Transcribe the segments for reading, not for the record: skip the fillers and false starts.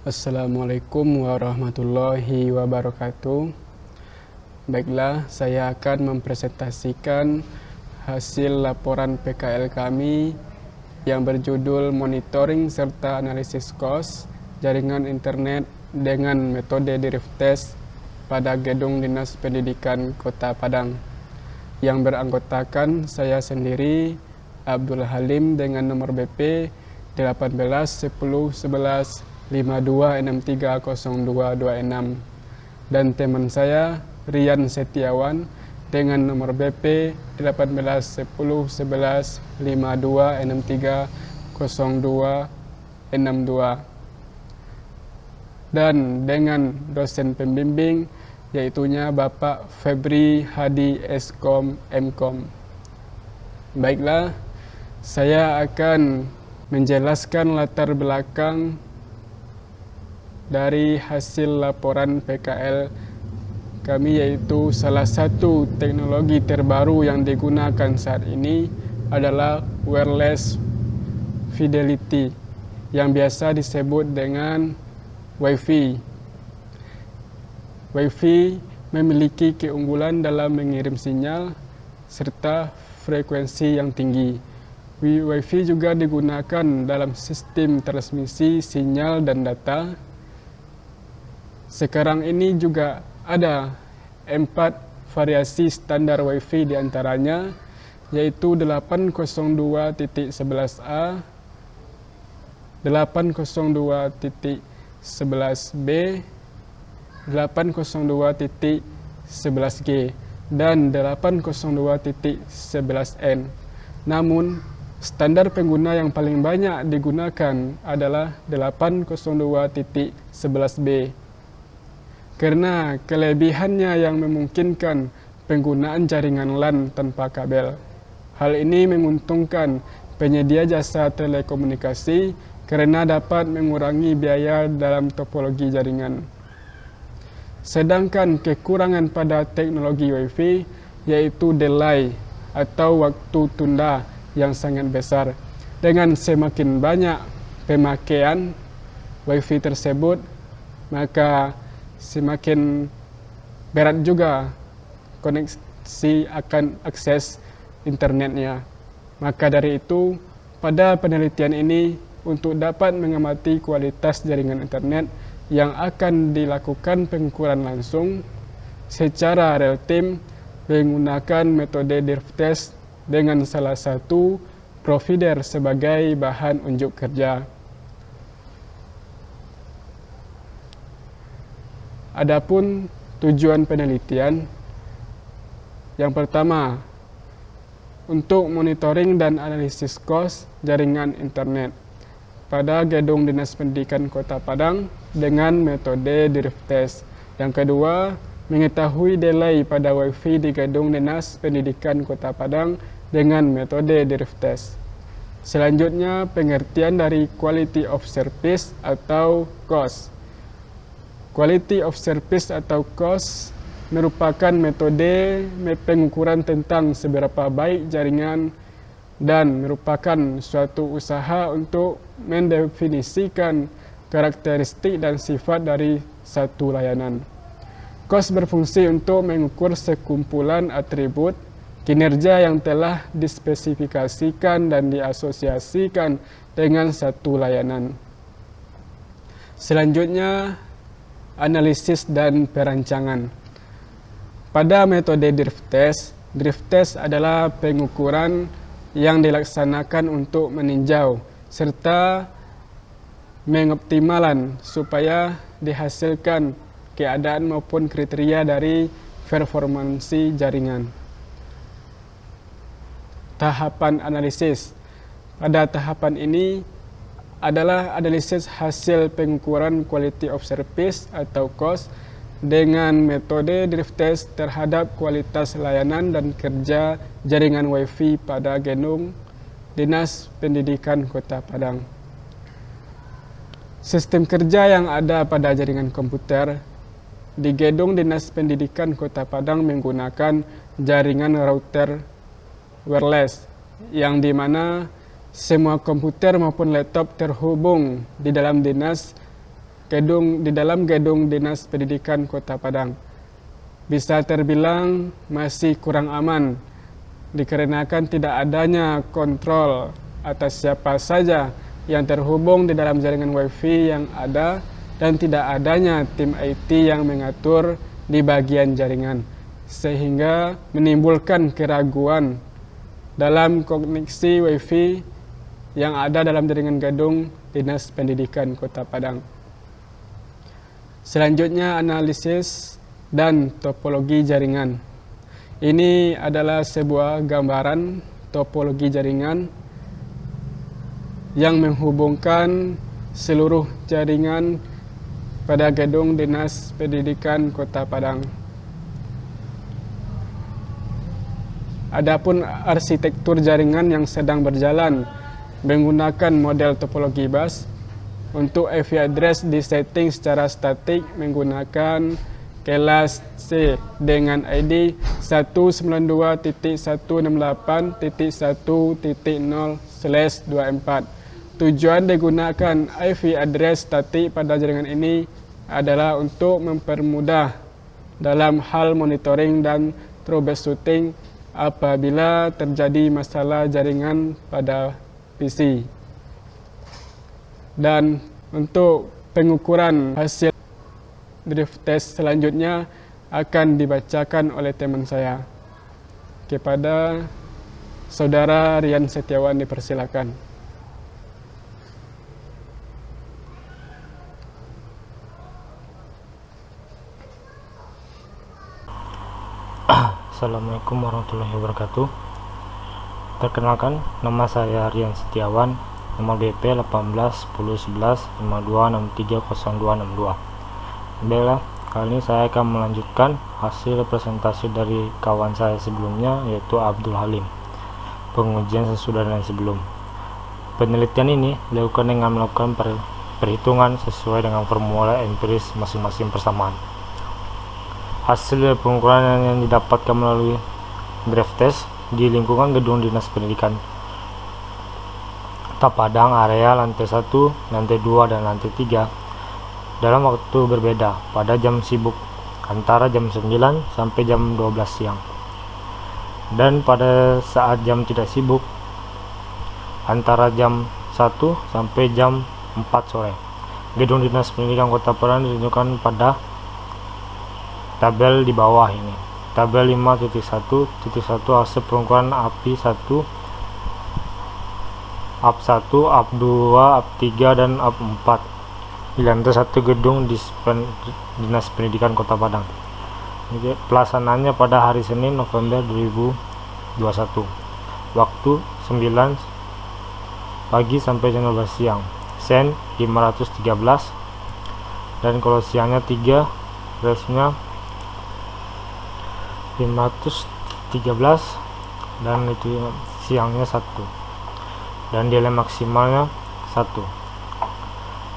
Assalamualaikum warahmatullahi wabarakatuh. Baiklah, saya akan mempresentasikan hasil laporan PKL kami yang berjudul Monitoring serta Analisis Cost Jaringan Internet dengan metode Drift Test pada Gedung Dinas Pendidikan Kota Padang, yang beranggotakan saya sendiri, Abdul Halim, dengan nomor BP 18 10 11 52630226, dan teman saya Rian Setiawan dengan nomor BP 18 10 11 52630262, dan dengan dosen pembimbing yaitunya Bapak Febri Hadi Eskom Mkom. Baiklah, saya akan menjelaskan latar belakang dari hasil laporan PKL kami, yaitu salah satu teknologi terbaru yang digunakan saat ini adalah wireless fidelity yang biasa disebut dengan Wi-Fi. Wi-Fi memiliki keunggulan dalam mengirim sinyal serta frekuensi yang tinggi. Wi-Fi juga digunakan dalam sistem transmisi sinyal dan data. Sekarang ini juga ada 4 variasi standar Wi-Fi diantaranya, yaitu 802.11a, 802.11b, 802.11g, dan 802.11n. Namun, standar pengguna yang paling banyak digunakan adalah 802.11b. Karena kelebihannya yang memungkinkan penggunaan jaringan LAN tanpa kabel. Hal ini menguntungkan penyedia jasa telekomunikasi karena dapat mengurangi biaya dalam topologi jaringan. Sedangkan kekurangan pada teknologi Wi-Fi yaitu delay atau waktu tunda yang sangat besar. Dengan semakin banyak pemakaian Wi-Fi tersebut, maka semakin berat juga koneksi akan akses internetnya. Maka dari itu, pada penelitian ini, untuk dapat mengamati kualitas jaringan internet yang akan dilakukan pengukuran langsung secara real time menggunakan metode Drift Test dengan salah satu provider sebagai bahan unjuk kerja. Adapun tujuan penelitian, yang pertama, untuk monitoring dan analisis cost jaringan internet pada Gedung Dinas Pendidikan Kota Padang dengan metode Drift Test. Yang kedua, mengetahui delay pada Wi-Fi di Gedung Dinas Pendidikan Kota Padang dengan metode Drift Test. Selanjutnya, pengertian dari Quality of Service atau cost. Quality of Service atau cost merupakan metode pengukuran tentang seberapa baik jaringan dan merupakan suatu usaha untuk mendefinisikan karakteristik dan sifat dari satu layanan. Cost berfungsi untuk mengukur sekumpulan atribut kinerja yang telah dispesifikasikan dan diasosiasikan dengan satu layanan. Selanjutnya, analisis dan perancangan. Pada metode Drift Test adalah pengukuran yang dilaksanakan untuk meninjau serta mengoptimalkan supaya dihasilkan keadaan maupun kriteria dari performansi jaringan. Tahapan analisis. Pada tahapan ini adalah analisis hasil pengukuran quality of service atau cost dengan metode Drift Test terhadap kualitas layanan dan kerja jaringan Wi-Fi pada Gedung Dinas Pendidikan Kota Padang. Sistem kerja yang ada pada jaringan komputer di Gedung Dinas Pendidikan Kota Padang menggunakan jaringan router wireless yang dimana semua komputer maupun laptop terhubung di dalam dinas di dalam gedung Dinas Pendidikan Kota Padang. Bisa terbilang masih kurang aman dikarenakan tidak adanya kontrol atas siapa saja yang terhubung di dalam jaringan Wi-Fi yang ada dan tidak adanya tim IT yang mengatur di bagian jaringan, sehingga menimbulkan keraguan dalam koneksi Wi-Fi yang ada dalam jaringan gedung Dinas Pendidikan Kota Padang. Selanjutnya, analisis dan topologi jaringan. Ini adalah sebuah gambaran topologi jaringan yang menghubungkan seluruh jaringan pada gedung Dinas Pendidikan Kota Padang. Adapun arsitektur jaringan yang sedang berjalan menggunakan model topologi bus. Untuk IP address disetting secara statik menggunakan kelas C dengan ID 192.168.1.0/24. Tujuan digunakan IP address statik pada jaringan ini adalah untuk mempermudah dalam hal monitoring dan troubleshooting apabila terjadi masalah jaringan pada PC. Dan untuk pengukuran hasil drift test selanjutnya akan dibacakan oleh teman saya. Kepada Saudara Rian Setiawan dipersilakan. Assalamualaikum warahmatullahi wabarakatuh. Perkenalkan, nama saya Rian Setiawan, nomor BP 18101152630262. Baiklah, kali ini saya akan melanjutkan hasil presentasi dari kawan saya sebelumnya, yaitu Abdul Halim, pengujian sesudah dan sebelum. Penelitian ini dilakukan dengan melakukan perhitungan sesuai dengan formula empiris masing-masing persamaan. Hasil pengukuran yang didapatkan melalui drift test di lingkungan gedung Dinas Pendidikan Kota Padang, area lantai 1, lantai 2, dan lantai 3 dalam waktu berbeda pada jam sibuk antara jam 9 sampai jam 12 siang, dan pada saat jam tidak sibuk antara jam 1 sampai jam 4 sore. Gedung Dinas Pendidikan Kota Padang ditunjukkan pada tabel di bawah ini. Tabel 5.1.1 hasil pengukuran API 1, AP 1, AP 2, AP 3, dan AP 4 di lantai 1 gedung Dinas Pendidikan Kota Padang. Pelaksanaannya pada hari Senin November 2021, waktu 9 pagi sampai jam 12 siang, sen 513, dan kalau siangnya 3, resnya 513, dan itu siangnya 1, dan nilai maksimalnya 1.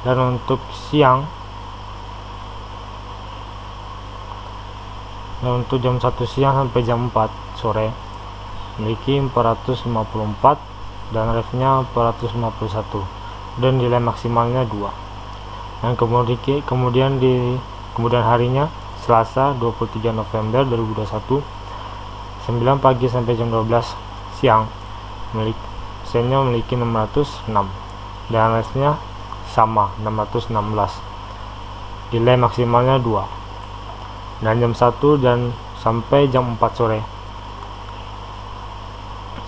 Dan untuk siang, dan untuk jam 1 siang sampai jam 4 sore memiliki 454 dan refnya 451, dan nilai maksimalnya 2. Dan kemudian di kemudian harinya Selasa 23 November 2021, 9 pagi sampai jam 12 siang sennya memiliki 606 dan resnya sama 616, nilai maksimalnya 2. Dan jam 1 dan sampai jam 4 sore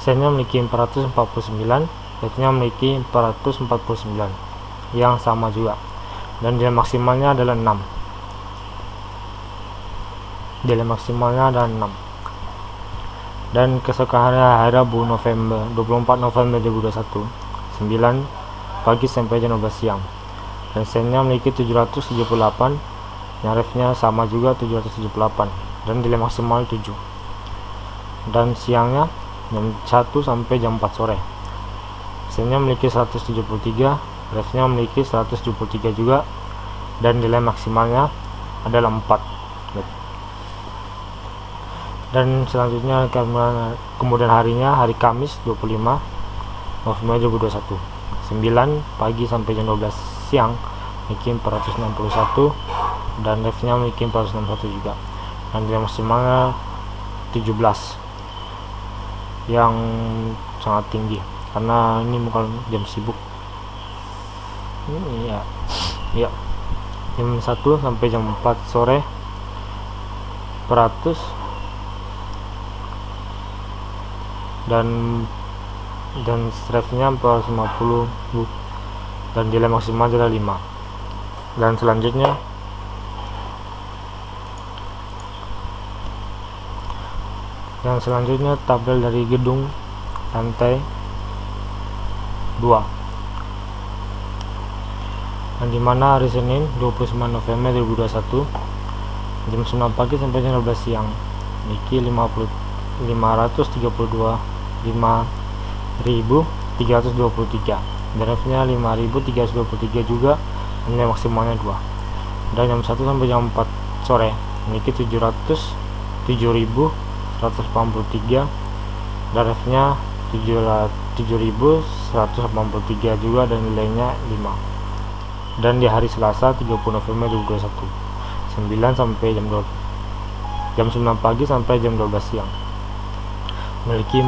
sennya memiliki 449, resnya memiliki 449 yang sama juga, dan nilai maksimalnya adalah 6. Nilai maksimalnya adalah 6. Dan keesokan hari Rabu 24 November 2021, 9 pagi sampai jam 12 siang, dan sennya memiliki 778, yang refnya sama juga 778, dan nilai maksimal 7. Dan siangnya jam 1 sampai jam 4 sore sennya memiliki 173, refnya memiliki 173 juga, dan nilai maksimalnya adalah 4. Dan selanjutnya kemudian harinya hari Kamis 25 November 2021, 9 pagi sampai jam 12 siang memiliki 461 dan ref-nya memiliki 461 juga, dan nilai maksimalnya 17 yang sangat tinggi karena ini bukan jam sibuk. Ini ya jam 1 sampai jam 4 sore 100 dan ref-nya 450 dan nilai maksimal adalah 5. Dan selanjutnya tabel dari gedung lantai 2, dan dimana hari Senin 29 November 2021 jam 9 pagi sampai jam 12 siang memiliki 5.323 dan ref-nya 5.323 juga, nilai maksimalnya 2. Dan jam 1 sampai jam 4 sore memiliki 707.183 dan ref-nya 7.183 juga, dan nilainya 5. Dan di hari Selasa 30 November 2021 jam 9 pagi sampai jam 12 siang memiliki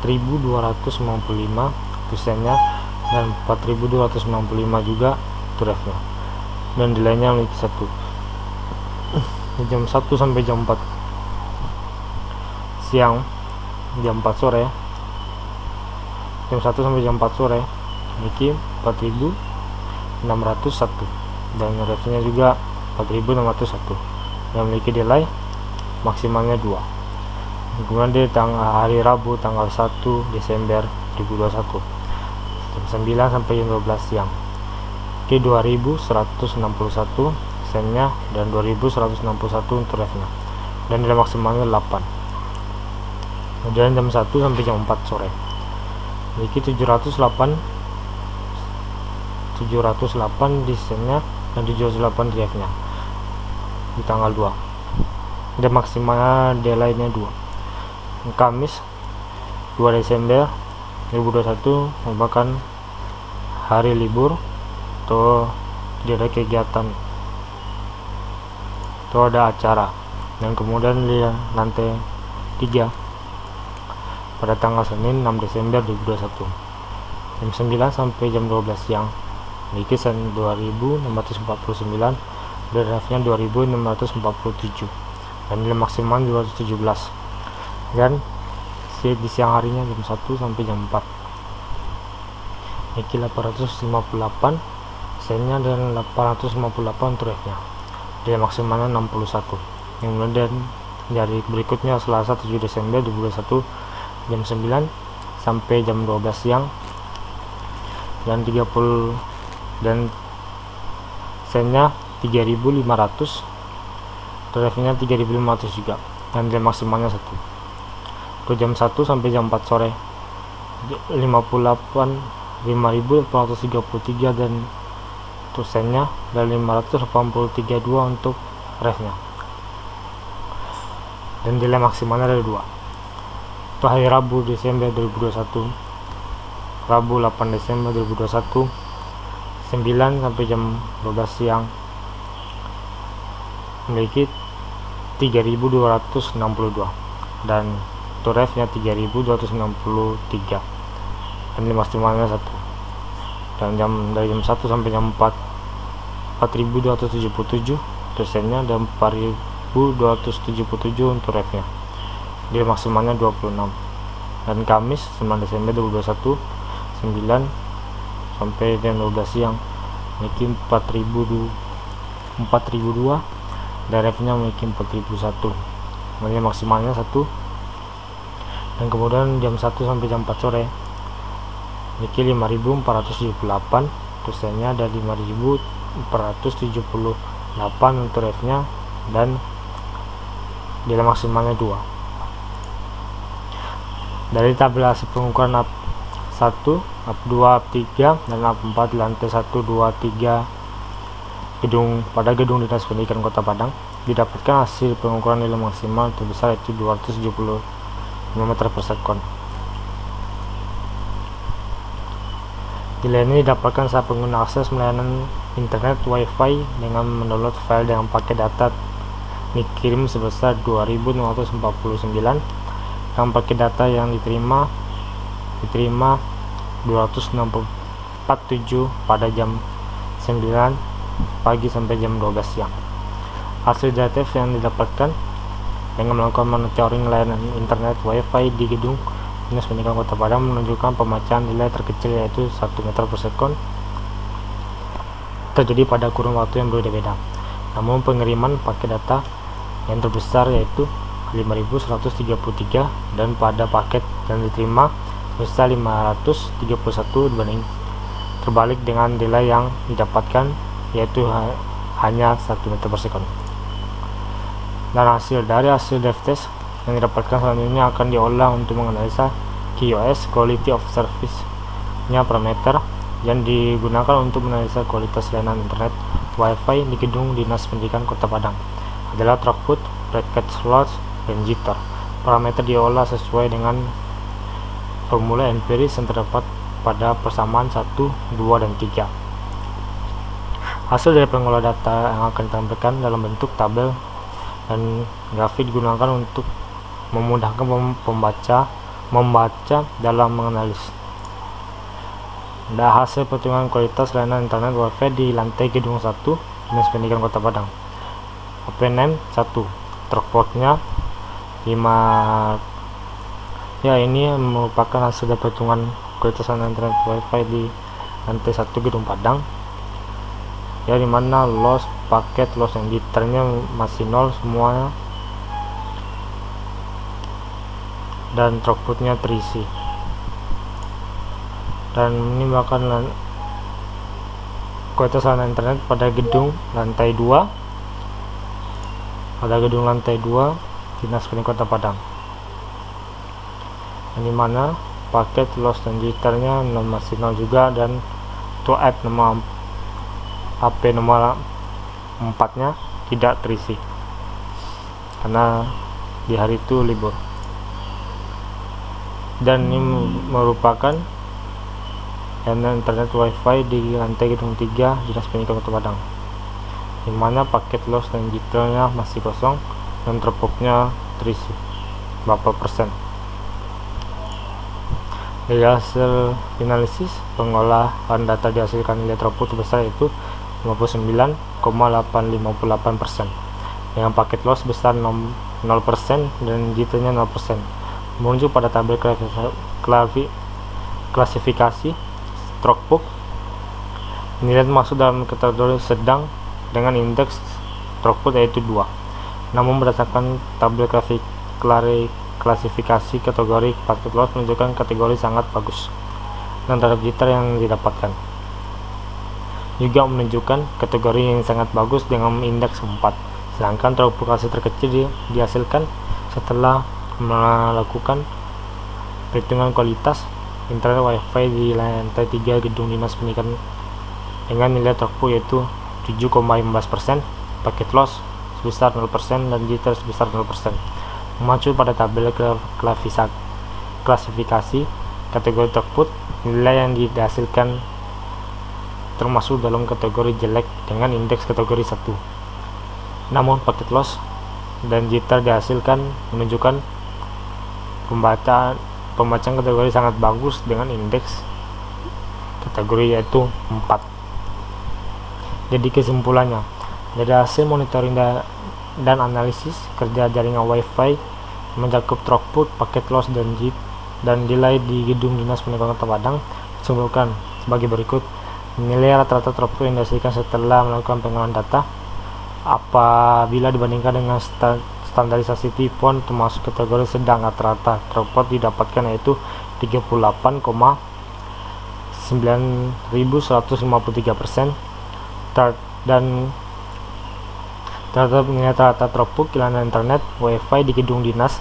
4.295 tulisannya dan 4.295 juga itu ref-nya, dan nilainya memiliki 1. Jam 1 sampai jam 4 siang jam 4 sore jam 1 sampai jam 4 sore memiliki 4.601 dan ref-nya juga 4.601 yang memiliki nilai maksimalnya 2. Kemudian di hari Rabu tanggal 1 Desember 2021 jam 9 sampai jam 12 siang ke 2.161 sennya dan 2.161 untuk ref-nya, dan nilai maksimalnya 8. Kemudian jam 1 sampai jam 4 sore memiliki 708 di sennya dan 708 di ref-nya di tanggal 2, dan maksimalnya deadline-nya 2. Kamis 2 Desember 2021 merupakan hari libur atau tidak ada kegiatan atau ada acara. Dan kemudian di lantai 3 pada tanggal Senin 6 Desember 2021 jam 9 sampai jam 12 siang memiliki sen 2.649 dan ref-nya 2.647 dan nilai maksimal 217. Dan di siang harinya jam 1 sampai jam 4 memiliki 858 sennya dan 858 untuk ref-nya, nilai maksimalnya 61. Kemudian dari berikutnya Selasa 7 Desember 2021 jam 9 sampai jam 12 siang dan 30 dan sennya 3.500, ref-nya 3.500 juga, dan nilai maksimalnya 1. Untuk jam 1 sampai jam 4 sore 5.833 dan untuk sennya dan 583 dua untuk ref-nya, dan nilai maksimalnya ada 2. Untuk hari Rabu Desember 2021 Rabu 8 Desember 2021 9 sampai jam 12 siang memiliki 3.262 dan untuk ref-nya 3.263 dan nilai maksimalnya 1. Dan dari jam 1 sampai jam 4 4.277 dosennya dan 4.277 untuk ref-nya, nilai maksimalnya 26. Dan Kamis 9 Desember 2021 9 sampai jam 12 siang memiliki 4.002 dan ref-nya memiliki 4.001, nilai maksimalnya 1. Dan kemudian jam 1 sampai jam 4 sore memiliki 5.478 dosennya dan 5.478 untuk ref-nya dan nilai maksimalnya 2. Dari tabelasi pengukuran AP 1, AP 2, AP 3 dan AP 4 di lantai 1, 2, 3 pada gedung Dinas Pendidikan Kota Padang didapatkan hasil pengukuran nilai maksimal terbesar yaitu 270 mm per sekon. Nilai ini didapatkan saat pengguna akses layanan internet Wi-Fi dengan mendownload file dengan paket data dikirim sebesar 2.549 dan paket data yang diterima 264.7 pada jam 9 pagi sampai jam 12 siang. Hasil data yang didapatkan dengan melakukan monitoring layanan internet Wi-Fi di gedung Dinas Pendidikan Kota Padang menunjukkan pemecahan nilai terkecil yaitu 1 meter per sekon terjadi pada kurun waktu yang berbeda-beda. Namun pengiriman paket data yang terbesar yaitu 5.133 dan pada paket yang diterima sebesar 531 terbalik dengan nilai yang didapatkan yaitu hanya 1 meter per sekon. Dan dari hasil DevTest yang didapatkan selanjutnya akan diolah untuk menganalisa QoS (Quality of Service)-nya parameter yang digunakan untuk menganalisa kualitas layanan internet Wi-Fi di gedung Dinas Pendidikan Kota Padang adalah throughput, packet loss, dan jitter. Parameter diolah sesuai dengan formula empiris yang terdapat pada persamaan 1, 2, dan 3. Hasil dari pengolah data yang akan ditampilkan dalam bentuk tabel dan grafik digunakan untuk memudahkan membaca dalam menganalisis. Hasil perhitungan kualitas layanan internet Wi-Fi di lantai gedung 1 Dinas Pendidikan Kota Padang. OpenName 1, throughputnya 5. Ya, ini merupakan hasil dari perhitungan kualitas layanan internet Wi-Fi di lantai 1 gedung Padang. Ya, dimana loss, paket loss, dan jitternya masih 0 semuanya, dan throughputnya terisi. Dan ini bahkan kualitas layanan internet pada gedung lantai 2 Dinas Pendidikan Kota Padang, yang dimana paket loss dan jitternya masih 0 juga, dan to add nama HP nomor 4-nya tidak terisi karena di hari itu libur. Dan ini merupakan layanan internet Wi-Fi di lantai gedung 3 Dinas Pendidikan Kota Padang, dimana paket loss dan jitternya masih kosong dan throughputnya terisi berapa persen. Dari hasil analisis pengolahan data dihasilkan nilai throughput sebesar yaitu 59,858% dengan paket loss besar 0% dan jitternya 0%. Merujuk pada tabel klasifikasi throughput, nilai masuk dalam kategori sedang dengan indeks throughput yaitu 2. Namun berdasarkan tabel klasifikasi kategori paket loss menunjukkan kategori sangat bagus dan terhadap jitter yang didapatkan juga menunjukkan kategori yang sangat bagus dengan indeks 4. Sedangkan throughput hasil terkecil dihasilkan setelah melakukan perhitungan kualitas internet Wi-Fi di lantai 3 gedung Dinas Pendidikan dengan nilai throughput yaitu 7,15%, paket loss sebesar 0% dan jitter sebesar 0%. Mengacu pada tabel klasifikasi kategori throughput, nilai yang dihasilkan termasuk dalam kategori jelek dengan indeks kategori 1. Namun paket loss dan jitter dihasilkan menunjukkan pembacaan kategori sangat bagus dengan indeks kategori yaitu 4. Jadi kesimpulannya, dari hasil monitoring dan analisis kerja jaringan Wi-Fi mencakup throughput, paket loss, dan delay di gedung Dinas Pendidikan Kota Padang disimpulkan sebagai berikut. Nilai rata-rata throughput yang dihasilkan setelah melakukan pengolahan data apabila dibandingkan dengan standarisasi T-Phone termasuk kategori sedang, rata-rata throughput didapatkan yaitu 38,9153%, dan terhadap nilai rata throughput layanan internet Wi-Fi di gedung Dinas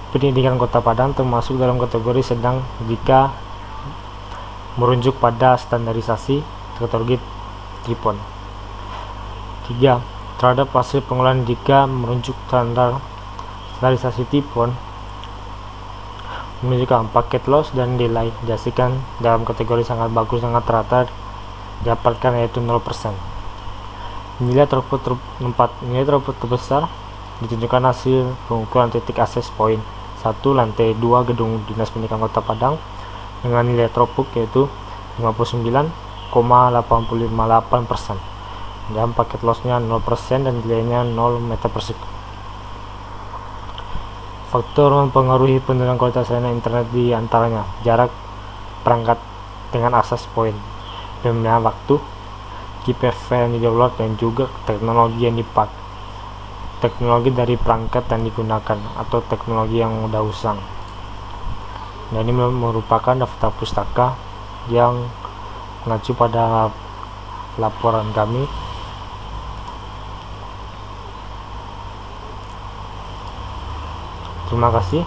Pendidikan Kota Padang termasuk dalam kategori sedang jika merujuk pada standarisasi kategori T-Phone. 3. Terhadap hasil pengolahan jika merujuk standarisasi T-Phone, menunjukkan paket loss dan delay dihasilkan dalam kategori sangat bagus dan rata-rata didapatkan yaitu 0%. Nilai throughput terbesar ditunjukkan hasil pengukuran titik akses poin 1 lantai 2 Gedung Dinas Pendidikan Kota Padang dengan nilai throughput yaitu 59,858% dan paket lossnya 0% dan delaynya 0 meter per second. Faktor mempengaruhi penurunan kualitas layanan internet di antaranya jarak perangkat dengan akses poin, pemilihan waktu, GPF yang di-download, dan juga teknologi yang dipakai, teknologi dari perangkat yang digunakan atau teknologi yang udah usang. Nah, ini merupakan daftar pustaka yang mengacu pada laporan kami. Terima kasih.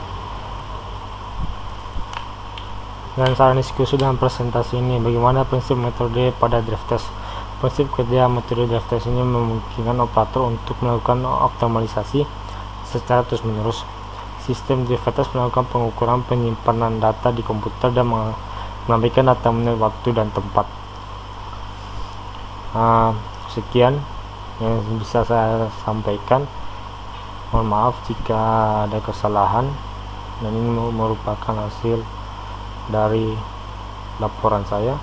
Dan saran diskusi dalam presentasi ini, bagaimana prinsip metode pada drive test. Prinsip kerja metode drive test ini memungkinkan operator untuk melakukan optimalisasi secara terus-menerus. Sistem drive test melakukan pengukuran penyimpanan data di komputer dan mengambilkan data menit waktu dan tempat. Sekian yang bisa saya sampaikan. Mohon maaf jika ada kesalahan, dan ini merupakan hasil dari laporan saya.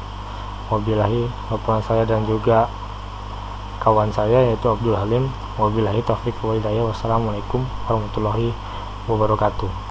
Wabillahi laporan saya dan juga kawan saya yaitu Abdul Halim. Wabillahi taufiq wal hidayah. Wassalamualaikum warahmatullahi wabarakatuh.